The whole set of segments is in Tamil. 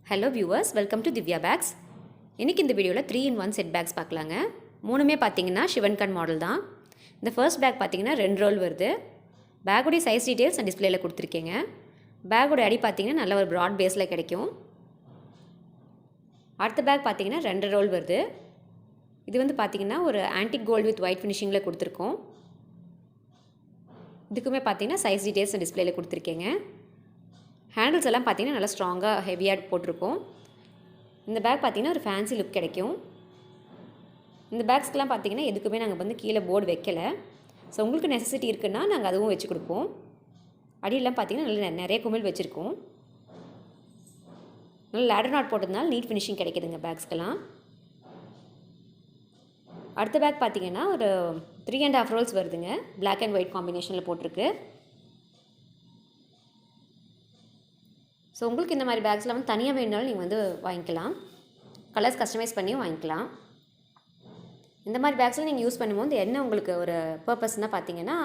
Hello viewers, welcome to Divya packs. இன்றைக்கி இந்த வீடியோவில் 3-in-1 செட் பேக்ஸ் பார்க்கலாங்க. மூணுமே பார்த்தீங்கன்னா ஷிவன்கான் மாடல் தான். இந்த ஃபர்ஸ்ட் பேக் பார்த்தீங்கன்னா 2 ரோல் வருது. பேக்குடைய சைஸ் டீட்டெயில்ஸ் நான் டிஸ்பிளேயில் கொடுத்துருக்கேங்க. பேக்கோட அடி பார்த்தீங்கன்னா நல்ல ஒரு ப்ராட் பேஸில் கிடைக்கும். அடுத்த பேக் பார்த்தீங்கன்னா 2 ரோல் வருது. இது வந்து பார்த்தீங்கன்னா ஒரு ஆன்டிக் கோல்டு வித் ஒயிட் ஃபினிஷிங்கில் கொடுத்துருக்கோம். இதுக்குமே பார்த்தீங்கன்னா சைஸ் டீட்டெயில்ஸ் நான் டிஸ்பிளேயில் கொடுத்துருக்கேங்க. ஹேண்டில்ஸ் எல்லாம் பார்த்தீங்கன்னா நல்லா ஸ்ட்ராங்காக ஹெவியாக போட்டிருக்கோம். இந்த பேக் பார்த்தீங்கன்னா ஒரு ஃபேன்சி லுக் கிடைக்கும். இந்த பேக்ஸ்க்கெலாம் பார்த்தீங்கன்னா எதுக்குமே நாங்கள் வந்து கீழே போர்டு வைக்கலை. ஸோ உங்களுக்கு நெசசிட்டி இருக்குன்னா நாங்கள் அதுவும் வச்சு கொடுப்போம். அடியெல்லாம் பார்த்தீங்கன்னா நல்லா நிறைய குமிழ் வச்சுருக்கோம். நல்லா லேடர் நாட் போட்டதுனால நீட் ஃபினிஷிங் கிடைக்குதுங்க பேக்ஸ்க்கெல்லாம். அடுத்த பேக் பார்த்தீங்கன்னா ஒரு 3.5 ரோல்ஸ் வருதுங்க. பிளாக் அண்ட் ஒயிட் காம்பினேஷனில் போட்டிருக்கு. ஸோ உங்களுக்கு இந்த மாதிரி பேக்ஸ்லாம் வந்து தனியாக வேணுனாலும் நீங்கள் வந்து வாங்கிக்கலாம். கலர்ஸ் கஸ்டமைஸ் பண்ணியும் வாங்கிக்கலாம். இந்த மாதிரி பேக்ஸில் நீங்கள் யூஸ் பண்ணும்போது என்ன உங்களுக்கு ஒரு பர்பஸ்னால் பார்த்தீங்கன்னா,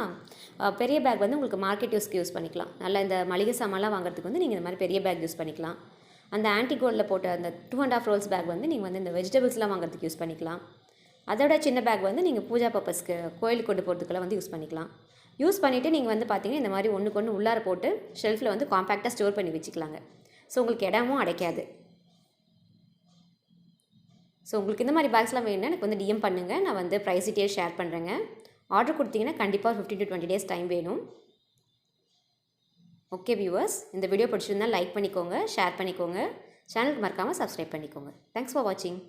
பெரிய பேக் வந்து உங்களுக்கு மார்க்கெட் யூஸ்க்கு யூஸ் பண்ணிக்கலாம். நல்லா இந்த மளிகை சாமான்லாம் வாங்குறதுக்கு வந்து நீங்கள் இந்த மாதிரி பெரிய பேக் யூஸ் பண்ணிக்கலாம். அந்த ஆன்டிக் கோல்டில் போட்ட அந்த 2.5 ரோல்ஸ் பேக் வந்து நீங்கள் வந்து இந்த வெஜிடபிள்ஸ்லாம் வாங்குறதுக்கு யூஸ் பண்ணிக்கலாம். அதோட சின்ன பேக் வந்து நீங்கள் பூஜா பர்பஸ்க்கு கோயிலுக்கு கொண்டு போகிறதுக்கெல்லாம் வந்து யூஸ் பண்ணிக்கலாம். யூஸ் பண்ணிவிட்டு நீங்கள் வந்து பார்த்தீங்கன்னா இந்த மாதிரி ஒன்றுக்கு ஒன்று உள்ளார போட்டு ஷெல்ஃபில் வந்து காம்பேக்டாக ஸ்டோர் பண்ணி வச்சுக்கலாங்க. ஸோ உங்களுக்கு இடமும் அடைக்காது. ஸோ உங்களுக்கு இந்த மாதிரி பேக்ஸ்லாம் வேணும்னா எனக்கு வந்து டிஎம் பண்ணுங்கள். நான் வந்து ப்ரைஸ் டீட்டெயில் ஷேர் பண்ணுறேங்க. ஆர்டர் கொடுத்தீங்கன்னா கண்டிப்பாக 15 to 20 days டைம் வேணும். ஓகே வியூவர்ஸ், இந்த வீடியோ பிடிச்சிருந்தால் லைக் பண்ணிக்கோங்க, ஷேர் பண்ணிக்கோங்க. சேனலுக்கு மறக்காமல் சப்ஸ்கிரைப் பண்ணிக்கோங்க. தேங்க்ஸ் ஃபார் வாட்சிங்.